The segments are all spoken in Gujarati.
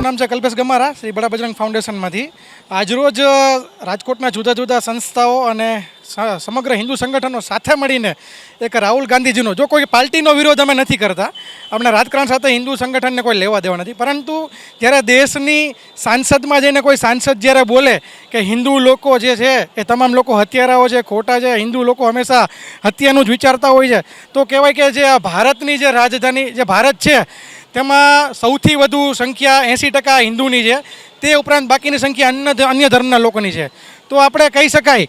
મારું નામ છે કલ્પેશ ગમારા, શ્રી બડા બજરંગ ફાઉન્ડેશનમાંથી. આજરોજ રાજકોટના જુદા જુદા સંસ્થાઓ અને સમગ્ર હિન્દુ સંગઠનો સાથે મળીને એક રાહુલ ગાંધીજીનો, જો કોઈ પાર્ટીનો વિરોધ અમે નથી કરતા, આપણે રાજકારણ સાથે હિન્દુ સંગઠનને કોઈ લેવા દેવા નથી, પરંતુ જ્યારે દેશની સાંસદમાં જઈને કોઈ સાંસદ જ્યારે બોલે કે હિન્દુ લોકો જે છે એ તમામ લોકો હત્યારાઓ છે, ખોટા છે, હિન્દુ લોકો હંમેશા હત્યાનું જ વિચારતા હોય છે, તો કહેવાય કે જે ભારતની જે રાજધાની જે ભારત છે તેમાં સૌથી વધુ સંખ્યા 80% હિન્દુની છે, તે ઉપરાંત બાકીની સંખ્યા અન્ય ધર્મના લોકોની છે. તો આપણે કહી શકાય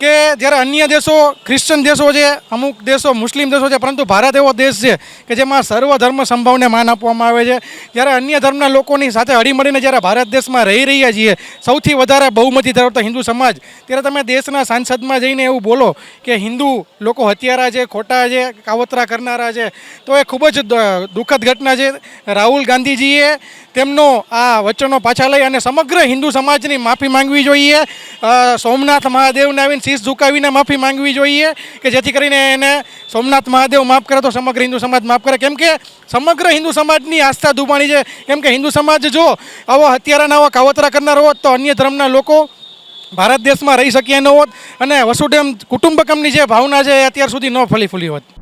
કે જ્યારે અન્ય દેશો ક્રિશ્ચન દેશો છે, અમુક દેશો મુસ્લિમ દેશો છે, પરંતુ ભારત એવો દેશ છે કે જેમાં સર્વધર્મ સંભાવને માન આપવામાં આવે છે. જ્યારે અન્ય ધર્મના લોકોની સાથે હળીમળીને જ્યારે ભારત દેશમાં રહી રહ્યા છીએ, સૌથી વધારે બહુમતી ધરાવતા હિન્દુ સમાજ, ત્યારે તમે દેશના સાંસદમાં જઈને એવું બોલો કે હિન્દુ લોકો હત્યારા છે, ખોટા છે, કાવતરા કરનારા છે, તો એ ખૂબ જ દુઃખદ ઘટના છે. રાહુલ ગાંધીજીએ તેમનો આ વચનો પાછા લઈ અને સમગ્ર હિન્દુ સમાજની માફી માંગવી જોઈએ. સોમનાથ મહાદેવને આવીને શીશ ઝુકાવીને માફી માંગવી જોઈએ કે જેથી કરીને એને સોમનાથ મહાદેવ માફ કરે તો સમગ્ર હિન્દુ સમાજ માફ કરે. કેમ કે સમગ્ર હિન્દુ સમાજની આસ્થા દુબાણી છે. કેમ કે હિન્દુ સમાજ જો આવો હત્યારાના આવા કાવતરા કરનાર હોત તો અન્ય ધર્મના લોકો ભારત દેશમાં રહી શક્યા ન હોત અને વસુધૈવ કુટુંબકમની જે ભાવના છે એ અત્યાર સુધી ન ફૂલી હોત.